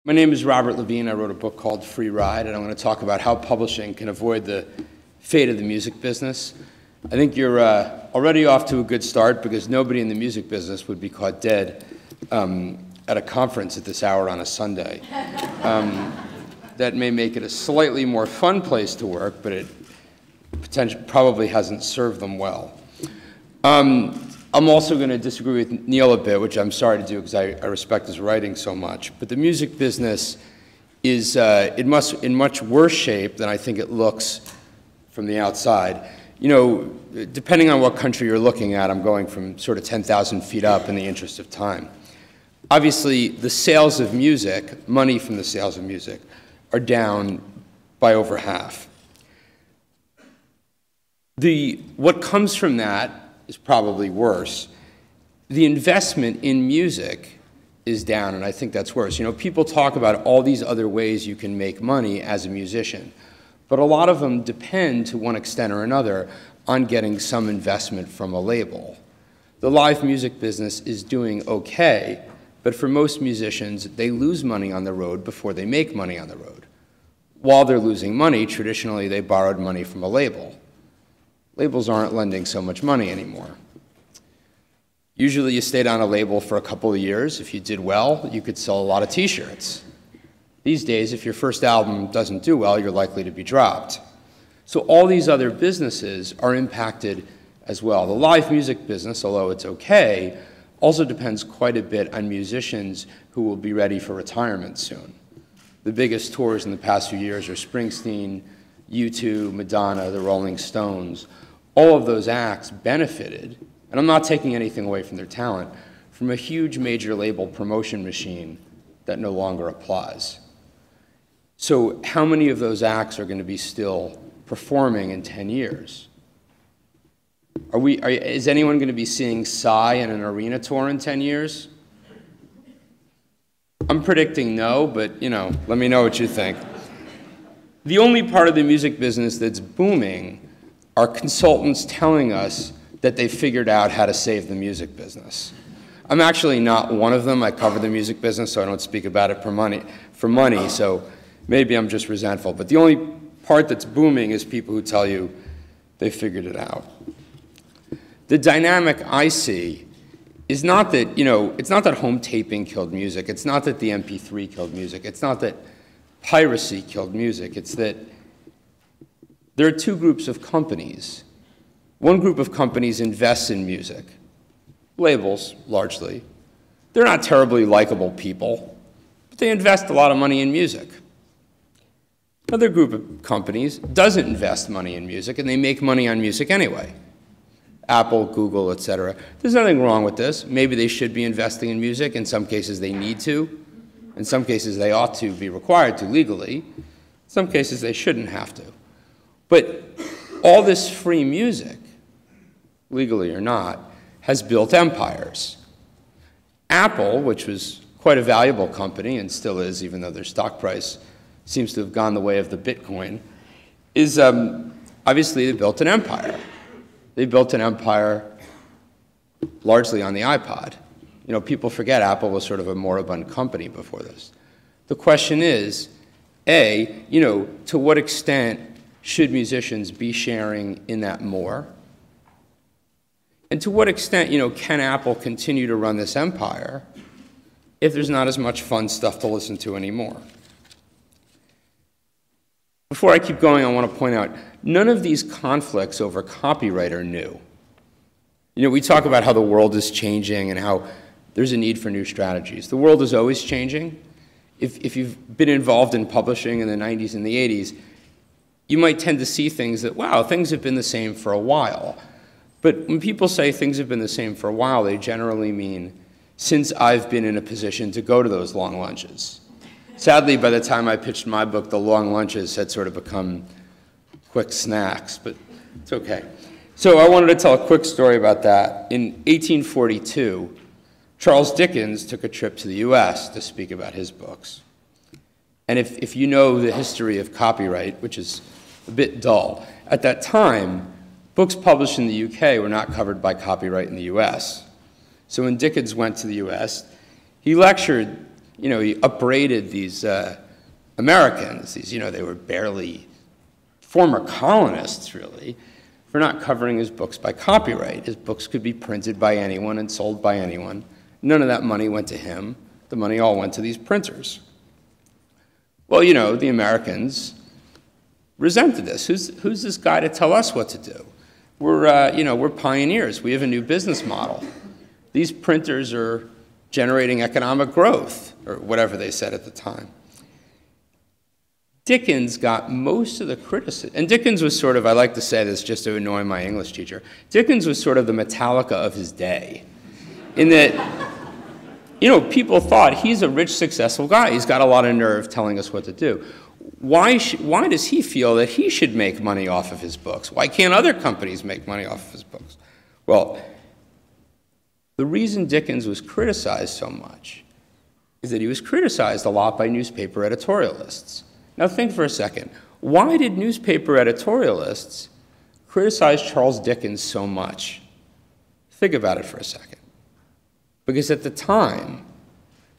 My name is Robert Levine. I wrote a book called Free Ride, and I'm going to talk about how publishing can avoid the fate of the music business. I think you're already off to a good start because nobody in the music business would be caught dead at a conference at this hour on a Sunday. That may make it a slightly more fun place to work, but it probably hasn't served them well. I'm also going to disagree with Neil a bit, which I'm sorry to do because I respect his writing so much. But the music business is in much worse shape than I think it looks from the outside. You know, depending on what country you're looking at, I'm going from sort of 10,000 feet up in the interest of time. Obviously, the sales of music, money from the sales of music, are down by over half. What comes from that is probably worse. The investment in music is down, and I think that's worse. You know, people talk about all these other ways you can make money as a musician, but a lot of them depend, to one extent or another, on getting some investment from a label. The live music business is doing okay, but for most musicians, they lose money on the road before they make money on the road. While they're losing money, traditionally they borrowed money from a label. Labels aren't lending so much money anymore. Usually you stayed on a label for a couple of years. If you did well, you could sell a lot of t-shirts. These days, if your first album doesn't do well, you're likely to be dropped. So all these other businesses are impacted as well. The live music business, although it's okay, also depends quite a bit on musicians who will be ready for retirement soon. The biggest tours in the past few years are Springsteen, U2, Madonna, the Rolling Stones. All of those acts benefited, and I'm not taking anything away from their talent, from a huge major label promotion machine that no longer applies. So how many of those acts are going to be still performing in 10 years? Is anyone going to be seeing Psy in an arena tour in 10 years? I'm predicting no, but, you know, let me know what you think. The only part of the music business that's booming are consultants telling us that they've figured out how to save the music business. I'm actually not one of them. I cover the music business, so I don't speak about it for money, so maybe I'm just resentful. But the only part that's booming is people who tell you they figured it out. The dynamic I see is not that, you know, it's not that home taping killed music. It's not that the MP3 killed music. It's not that piracy killed music. It's that there are two groups of companies. One group of companies invests in music, labels largely. They're not terribly likable people, but they invest a lot of money in music. Another group of companies doesn't invest money in music, and they make money on music anyway. Apple, Google, etc. There's nothing wrong with this. Maybe they should be investing in music. In some cases, they need to. In some cases, they ought to be required to legally. In some cases, they shouldn't have to. But all this free music, legally or not, has built empires. Apple, which was quite a valuable company and still is, even though their stock price seems to have gone the way of the Bitcoin, is obviously they built an empire. They built an empire largely on the iPod. You know, people forget Apple was sort of a moribund company before this. The question is, A, you know, to what extent should musicians be sharing in that more? And to what extent, you know, can Apple continue to run this empire if there's not as much fun stuff to listen to anymore? Before I keep going, I want to point out, none of these conflicts over copyright are new. You know, we talk about how the world is changing and how there's a need for new strategies. The world is always changing. If you've been involved in publishing in the 90s and the 80s, you might tend to see things that, wow, things have been the same for a while. But when people say things have been the same for a while, they generally mean since I've been in a position to go to those long lunches. Sadly, by the time I pitched my book, the long lunches had sort of become quick snacks, but it's okay. So I wanted to tell a quick story about that. In 1842, Charles Dickens took a trip to the US to speak about his books. And if you know the history of copyright, which is a bit dull, at that time, books published in the UK were not covered by copyright in the US. So when Dickens went to the US, he lectured he upbraided these Americans, they were barely former colonists, really, for not covering his books by copyright. His books could be printed by anyone and sold by anyone. None of that money went to him. The money all went to these printers. Well, the Americans resented this. Who's this guy to tell us what to do? We're pioneers. We have a new business model. These printers are generating economic growth, or whatever they said at the time. Dickens got most of the criticism, and Dickens was sort of, I like to say this just to annoy my English teacher, Dickens was sort of the Metallica of his day, in that, people thought he's a rich, successful guy. He's got a lot of nerve telling us what to do. Why does he feel that he should make money off of his books? Why can't other companies make money off of his books? Well, the reason Dickens was criticized so much is that he was criticized a lot by newspaper editorialists. Now think for a second. Why did newspaper editorialists criticize Charles Dickens so much? Think about it for a second. Because at the time,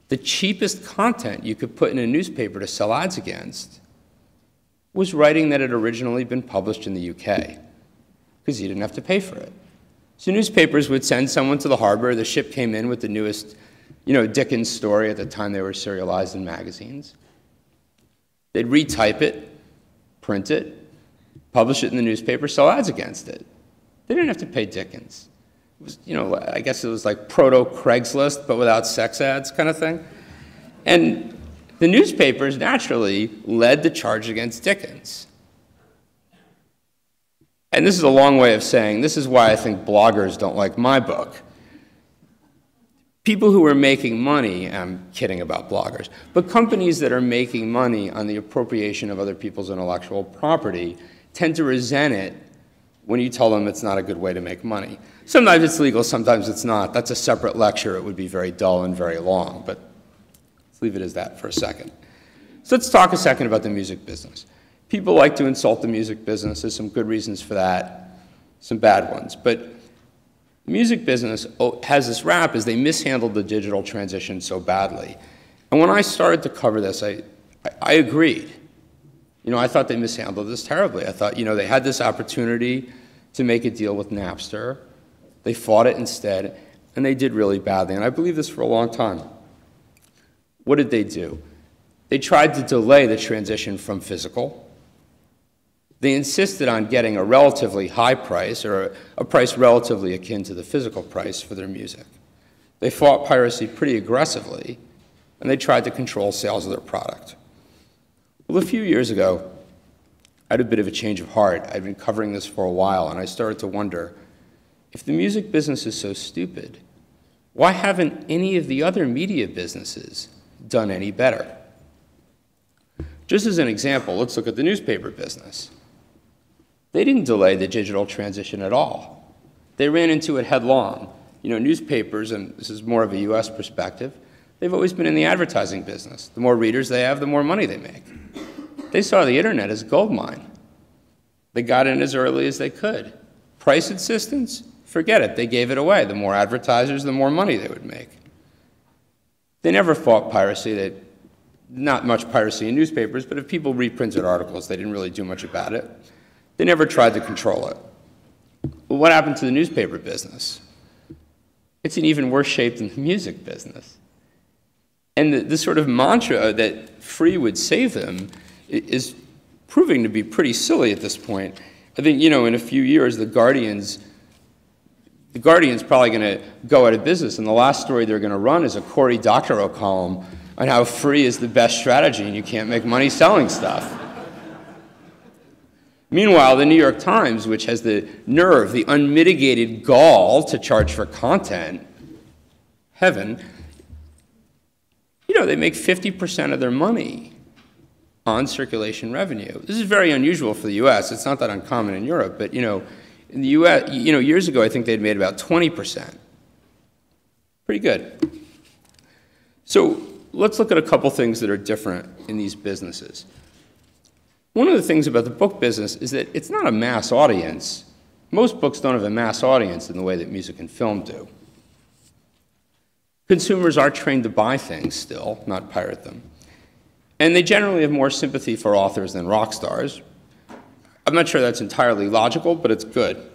the cheapest content you could put in a newspaper to sell ads against was writing that had originally been published in the UK, because you didn't have to pay for it. So newspapers would send someone to the harbor. The ship came in with the newest, Dickens story. At the time, they were serialized in magazines. They'd retype it, print it, publish it in the newspaper, sell ads against it. They didn't have to pay Dickens. It was, I guess it was like proto-Craigslist, but without sex ads kind of thing. And the newspapers naturally led the charge against Dickens. And this is a long way of saying, this is why I think bloggers don't like my book. People who are making money, I'm kidding about bloggers, but companies that are making money on the appropriation of other people's intellectual property tend to resent it when you tell them it's not a good way to make money. Sometimes it's legal, sometimes it's not. That's a separate lecture. It would be very dull and very long, but let's leave it as that for a second. So let's talk a second about the music business. People like to insult the music business. There's some good reasons for that, some bad ones. But the music business has this rap as they mishandled the digital transition so badly. And when I started to cover this, I agreed. I thought they mishandled this terribly. I thought, they had this opportunity to make a deal with Napster. They fought it instead, and they did really badly. And I believe this for a long time. What did they do? They tried to delay the transition from physical. They insisted on getting a relatively high price, or a price relatively akin to the physical price for their music. They fought piracy pretty aggressively, and they tried to control sales of their product. Well, a few years ago, I had a bit of a change of heart. I'd been covering this for a while, and I started to wonder, if the music business is so stupid, why haven't any of the other media businesses done any better? Just as an example, let's look at the newspaper business. They didn't delay the digital transition at all. They ran into it headlong. Newspapers, and this is more of a US perspective, they've always been in the advertising business. The more readers they have, the more money they make. They saw the internet as a gold mine. They got in as early as they could. Price insistence? Forget it. They gave it away. The more advertisers, the more money they would make. They never fought piracy. Not much piracy in newspapers, but if people reprinted articles, they didn't really do much about it. They never tried to control it. Well, what happened to the newspaper business? It's in even worse shape than the music business. And the sort of mantra that free would save them is proving to be pretty silly at this point. I think, in a few years, the Guardian's probably going to go out of business, and the last story they're going to run is a Cory Doctorow column on how free is the best strategy and you can't make money selling stuff. Meanwhile, the New York Times, which has the nerve, the unmitigated gall to charge for content, heaven, they make 50% of their money on circulation revenue. This is very unusual for the US. It's not that uncommon in Europe, but in the US, years ago, I think they'd made about 20%. Pretty good. So let's look at a couple things that are different in these businesses. One of the things about the book business is that it's not a mass audience. Most books don't have a mass audience in the way that music and film do. Consumers are trained to buy things still, not pirate them. And they generally have more sympathy for authors than rock stars. I'm not sure that's entirely logical, but it's good.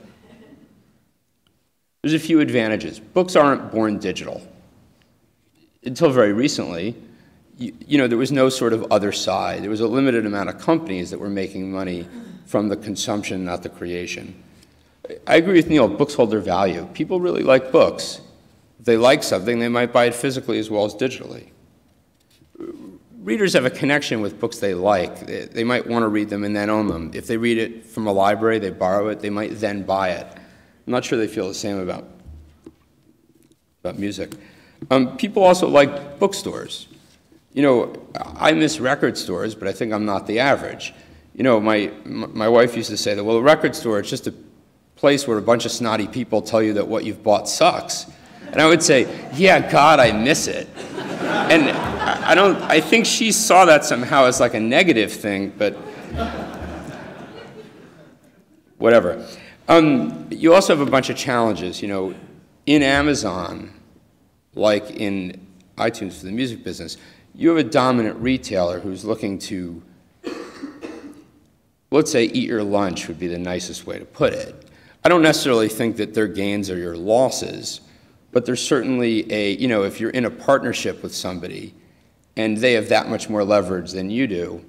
There's a few advantages. Books aren't born digital. Until very recently, there was no sort of other side. There was a limited amount of companies that were making money from the consumption, not the creation. I agree with Neil, books hold their value. People really like books. If they like something, they might buy it physically as well as digitally. Readers have a connection with books they like. They might want to read them and then own them. If they read it from a library, they borrow it, they might then buy it. I'm not sure they feel the same about music. People also like bookstores. I miss record stores, but I think I'm not the average. My wife used to say that, well, a record store is just a place where a bunch of snotty people tell you that what you've bought sucks. And I would say, yeah, God, I miss it. And I think she saw that somehow as like a negative thing, but whatever. You also have a bunch of challenges. In Amazon, like in iTunes for the music business, you have a dominant retailer who's looking to, let's say, eat your lunch would be the nicest way to put it. I don't necessarily think that their gains are your losses, but there's certainly if you're in a partnership with somebody and they have that much more leverage than you do,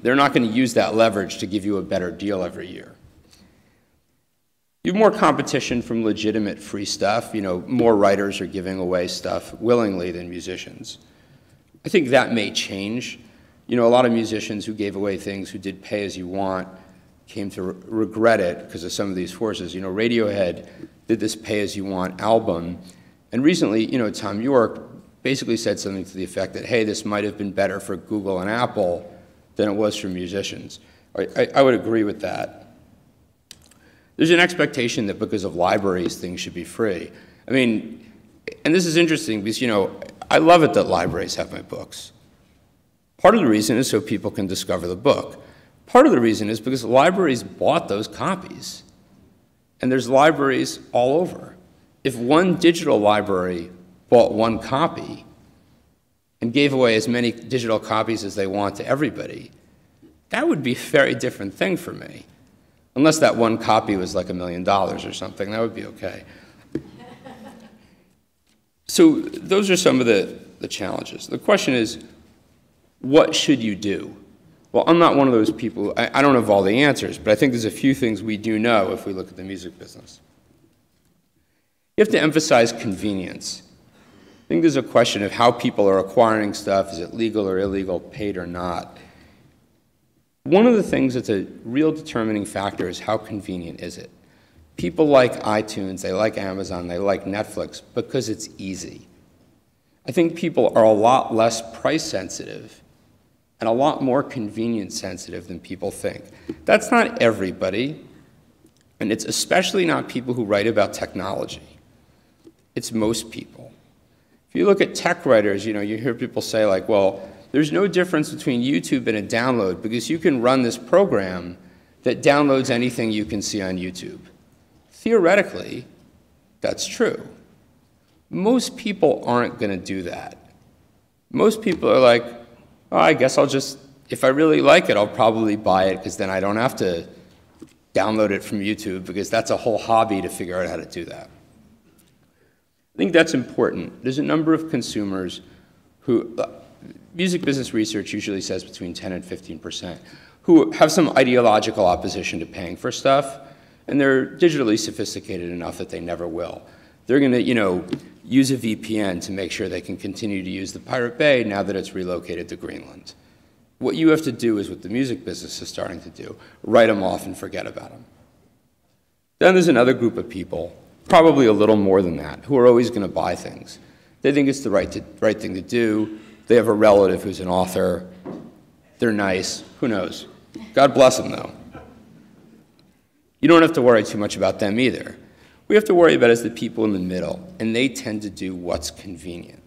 they're not going to use that leverage to give you a better deal every year. You have more competition from legitimate free stuff. More writers are giving away stuff willingly than musicians. I think that may change. A lot of musicians who gave away things, who did pay as you want, came to regret it because of some of these forces. Radiohead did this pay as you want album, and recently, Tom York basically said something to the effect that, hey, this might have been better for Google and Apple than it was for musicians. I would agree with that. There's an expectation that because of libraries, things should be free. And this is interesting because, I love it that libraries have my books. Part of the reason is so people can discover the book. Part of the reason is because libraries bought those copies. And there's libraries all over. If one digital library bought one copy and gave away as many digital copies as they want to everybody, that would be a very different thing for me. Unless that one copy was like $1 million or something, that would be okay. So those are some of the challenges. The question is, what should you do? Well, I'm not one of those people, I don't have all the answers, but I think there's a few things we do know if we look at the music business. You have to emphasize convenience. I think there's a question of how people are acquiring stuff. Is it legal or illegal, paid or not? One of the things that's a real determining factor is how convenient is it. People like iTunes, they like Amazon, they like Netflix because it's easy. I think people are a lot less price sensitive and a lot more convenience sensitive than people think. That's not everybody, and it's especially not people who write about technology. It's most people. If you look at tech writers, you hear people say like, well, there's no difference between YouTube and a download because you can run this program that downloads anything you can see on YouTube. Theoretically, that's true. Most people aren't going to do that. Most people are like, oh, I guess I'll just, if I really like it, I'll probably buy it because then I don't have to download it from YouTube because that's a whole hobby to figure out how to do that. I think that's important. There's a number of consumers who, music business research usually says between 10 and 15%, who have some ideological opposition to paying for stuff, and they're digitally sophisticated enough that they never will. They're going to, use a VPN to make sure they can continue to use the Pirate Bay now that it's relocated to Greenland. What you have to do is what the music business is starting to do, write them off and forget about them. Then there's another group of people, probably a little more than that, who are always going to buy things. They think it's the right thing to do. They have a relative who's an author. They're nice. Who knows? God bless them, though. You don't have to worry too much about them either. We have to worry about is the people in the middle, and they tend to do what's convenient.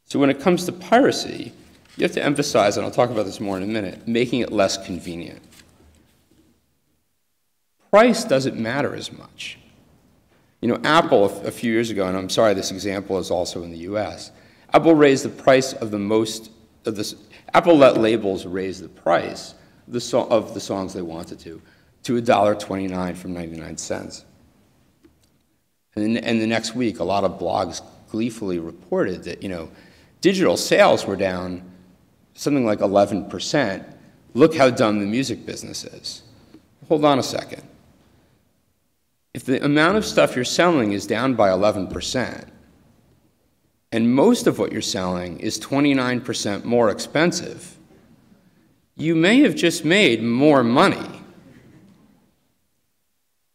So when it comes to piracy, you have to emphasize, and I'll talk about this more in a minute, making it less convenient. Price doesn't matter as much. You know, Apple, a few years ago, and I'm sorry this example is also in the US, Apple raised the price of Apple let labels raise the price of the songs they wanted to $1.29 from 99 cents. And the next week, a lot of blogs gleefully reported that, you know, digital sales were down something like 11%. Look how dumb the music business is. Hold on a second. If the amount of stuff you're selling is down by 11%, and most of what you're selling is 29% more expensive, you may have just made more money.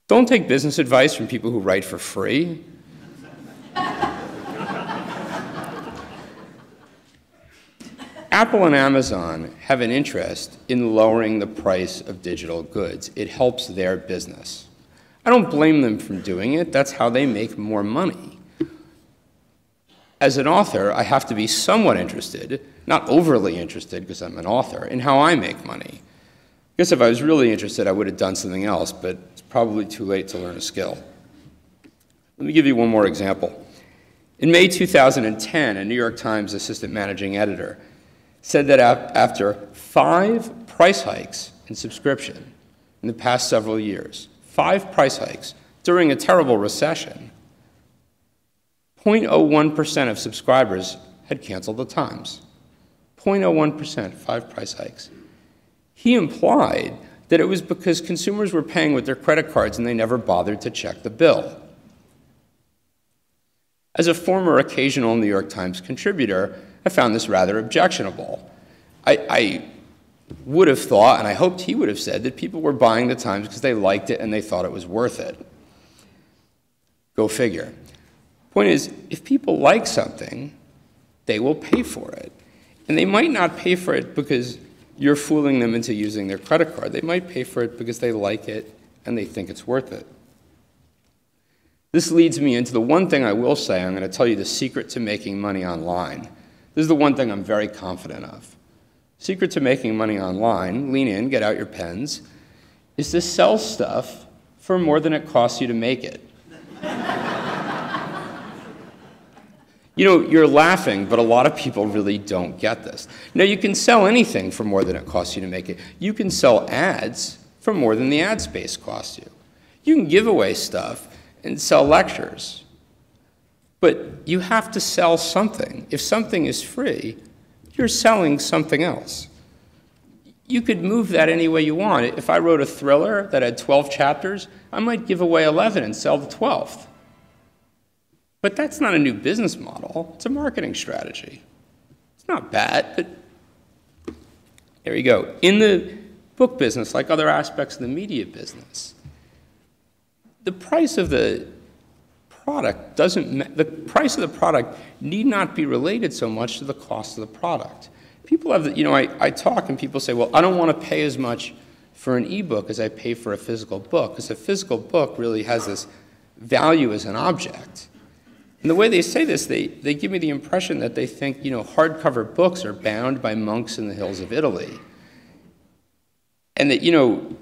Don't take business advice from people who write for free. Apple and Amazon have an interest in lowering the price of digital goods. It helps their business. I don't blame them for doing it. That's how they make more money. As an author, I have to be somewhat interested, not overly interested because I'm an author, in how I make money. I guess if I was really interested, I would have done something else, but it's probably too late to learn a skill. Let me give you one more example. In May 2010, a New York Times assistant managing editor said that after 5 price hikes in subscription in the past several years, 5 price hikes during a terrible recession, 0.01% of subscribers had canceled the Times. 0.01%, 5 price hikes. He implied that it was because consumers were paying with their credit cards and they never bothered to check the bill. As a former occasional New York Times contributor, I found this rather objectionable. I would have thought, and I hoped he would have said, that people were buying the Times because they liked it and they thought it was worth it. Go figure. Point is, if people like something, they will pay for it. And they might not pay for it because you're fooling them into using their credit card. They might pay for it because they like it and they think it's worth it. This leads me into the one thing I will say. I'm going to tell you the secret to making money online. This is the one thing I'm very confident of. Secret to making money online, lean in, get out your pens, is to sell stuff for more than it costs you to make it. You know, you're laughing, but a lot of people really don't get this. Now, you can sell anything for more than it costs you to make it. You can sell ads for more than the ad space costs you. You can give away stuff and sell lectures. But you have to sell something. If something is free, you're selling something else. You could move that any way you want. If I wrote a thriller that had 12 chapters, I might give away 11 and sell the 12th. But that's not a new business model. It's a marketing strategy. It's not bad, but there you go. In the book business, like other aspects of the media business, the price of the product need not be related so much to the cost of the product. People have, you know, I talk and people say, well, I don't want to pay as much for an ebook as I pay for a physical book, because a physical book really has this value as an object. And the way they say this, they give me the impression that they think, you know, hardcover books are bound by monks in the hills of Italy. And that, you know,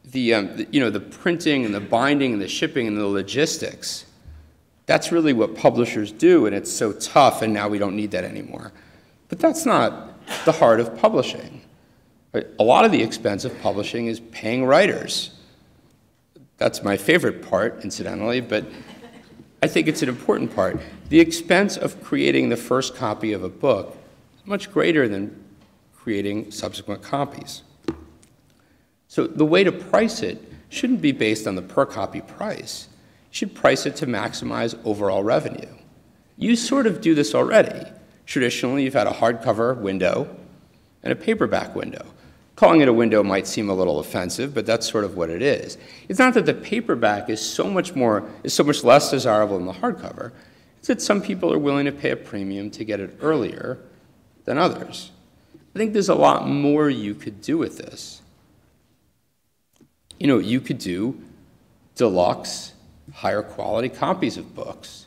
the printing and the binding and the shipping and the logistics, that's really what publishers do, and it's so tough, and now we don't need that anymore. But that's not the heart of publishing. A lot of the expense of publishing is paying writers. That's my favorite part, incidentally, but I think it's an important part. The expense of creating the first copy of a book is much greater than creating subsequent copies. So the way to price it shouldn't be based on the per copy price. You should price it to maximize overall revenue. You sort of do this already. Traditionally, you've had a hardcover window and a paperback window. Calling it a window might seem a little offensive, but that's sort of what it is. It's not that the paperback is so much less desirable than the hardcover. It's that some people are willing to pay a premium to get it earlier than others. I think there's a lot more you could do with this. You know, you could do deluxe, higher quality copies of books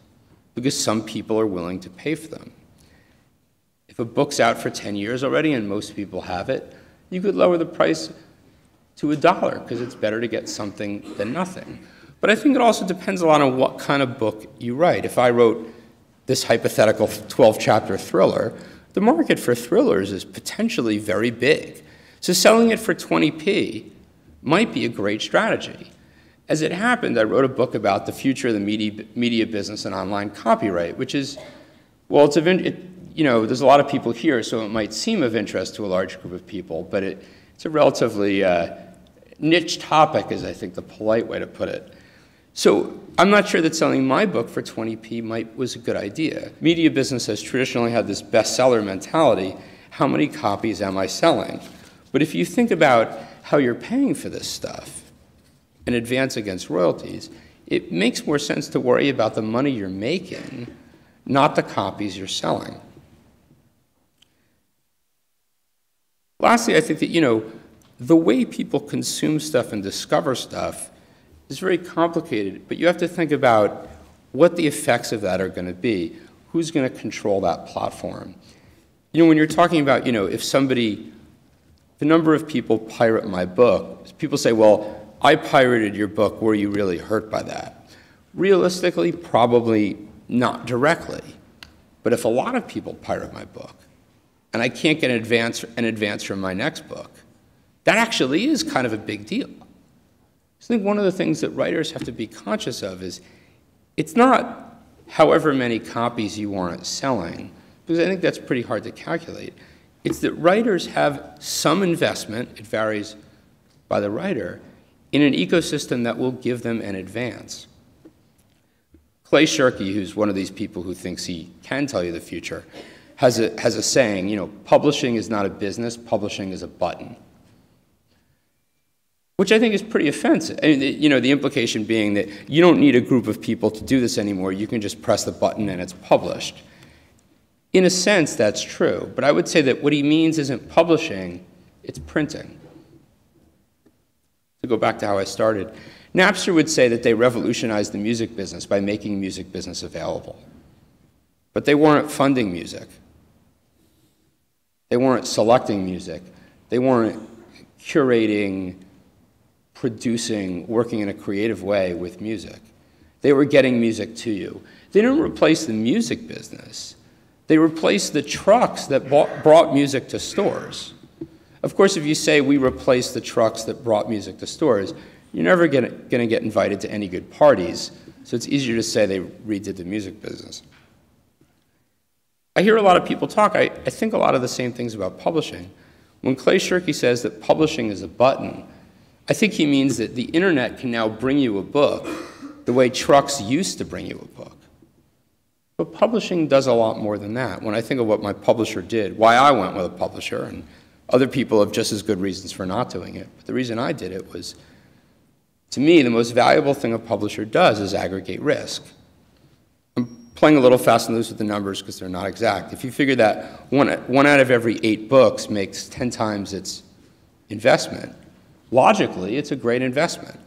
because some people are willing to pay for them. If a book's out for 10 years already and most people have it, you could lower the price to $1 because it's better to get something than nothing. But I think it also depends a lot on what kind of book you write. If I wrote this hypothetical 12-chapter thriller, the market for thrillers is potentially very big. So selling it for 20p might be a great strategy. As it happened, I wrote a book about the future of the media business and online copyright, which is, well, there's a lot of people here, so it might seem of interest to a large group of people, but it's a relatively niche topic, is I think the polite way to put it. So I'm not sure that selling my book for 20p was a good idea. Media business has traditionally had this bestseller mentality. How many copies am I selling? But if you think about how you're paying for this stuff, an advance against royalties, it makes more sense to worry about the money you're making, not the copies you're selling. Lastly, I think that, the way people consume stuff and discover stuff is very complicated, but you have to think about what the effects of that are going to be. Who's going to control that platform? When you're talking about, if the number of people pirate my book, people say, well, I pirated your book, were you really hurt by that? Realistically, probably not directly. But if a lot of people pirate my book, and I can't get an advance from my next book, that actually is kind of a big deal. So I think one of the things that writers have to be conscious of is it's not however many copies you warrant selling, because I think that's pretty hard to calculate. It's that writers have some investment, it varies by the writer, in an ecosystem that will give them an advance. Clay Shirky, who's one of these people who thinks he can tell you the future, has a saying, publishing is not a business, publishing is a button. Which I think is pretty offensive. The implication being that you don't need a group of people to do this anymore, you can just press the button and it's published. In a sense, that's true, but I would say that what he means isn't publishing, it's printing. To go back to how I started, Napster would say that they revolutionized the music business by making music business available. But they weren't funding music. They weren't selecting music. They weren't curating, producing, working in a creative way with music. They were getting music to you. They didn't replace the music business. They replaced the trucks that brought music to stores. Of course, if you say we replaced the trucks that brought music to stores, you're never going to get invited to any good parties, so it's easier to say they redid the music business. I hear a lot of people talk, I think a lot of the same things about publishing. When Clay Shirky says that publishing is a button, I think he means that the internet can now bring you a book the way trucks used to bring you a book. But publishing does a lot more than that. When I think of what my publisher did, why I went with a publisher, and other people have just as good reasons for not doing it, but the reason I did it was, to me, the most valuable thing a publisher does is aggregate risk. I'm playing a little fast and loose with the numbers because they're not exact. If you figure that one out of every 8 books makes 10 times its investment, logically, it's a great investment.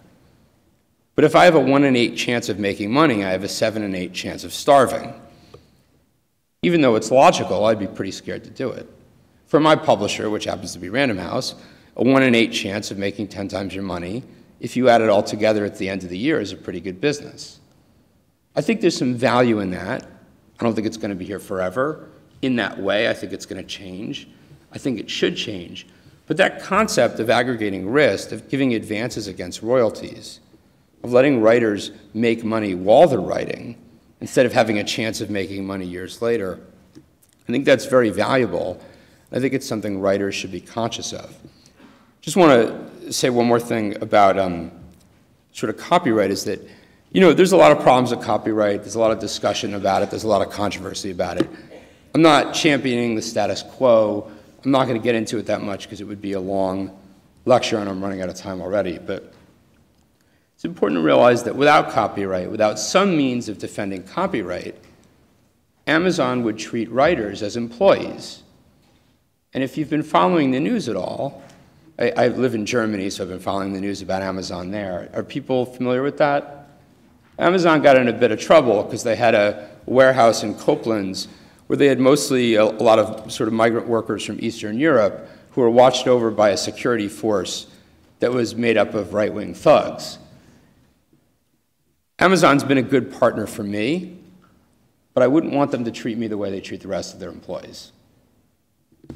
But if I have a 1 in 8 chance of making money, I have a 7 in 8 chance of starving. Even though it's logical, I'd be pretty scared to do it. For my publisher, which happens to be Random House, a 1 in 8 chance of making 10 times your money, if you add it all together at the end of the year, is a pretty good business. I think there's some value in that. I don't think it's going to be here forever. In that way, I think it's going to change. I think it should change. But that concept of aggregating risk, of giving advances against royalties, of letting writers make money while they're writing, instead of having a chance of making money years later, I think that's very valuable. I think it's something writers should be conscious of. Just want to say one more thing about sort of copyright is that, there's a lot of problems with copyright. There's a lot of discussion about it. There's a lot of controversy about it. I'm not championing the status quo. I'm not going to get into it that much because it would be a long lecture and I'm running out of time already. But it's important to realize that without copyright, without some means of defending copyright, Amazon would treat writers as employees. And if you've been following the news at all, I live in Germany, so I've been following the news about Amazon there. Are people familiar with that? Amazon got in a bit of trouble because they had a warehouse in Koblenz where they had mostly a lot of sort of migrant workers from Eastern Europe who were watched over by a security force that was made up of right-wing thugs. Amazon's been a good partner for me, but I wouldn't want them to treat me the way they treat the rest of their employees.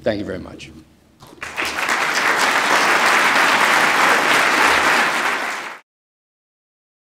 Thank you very much.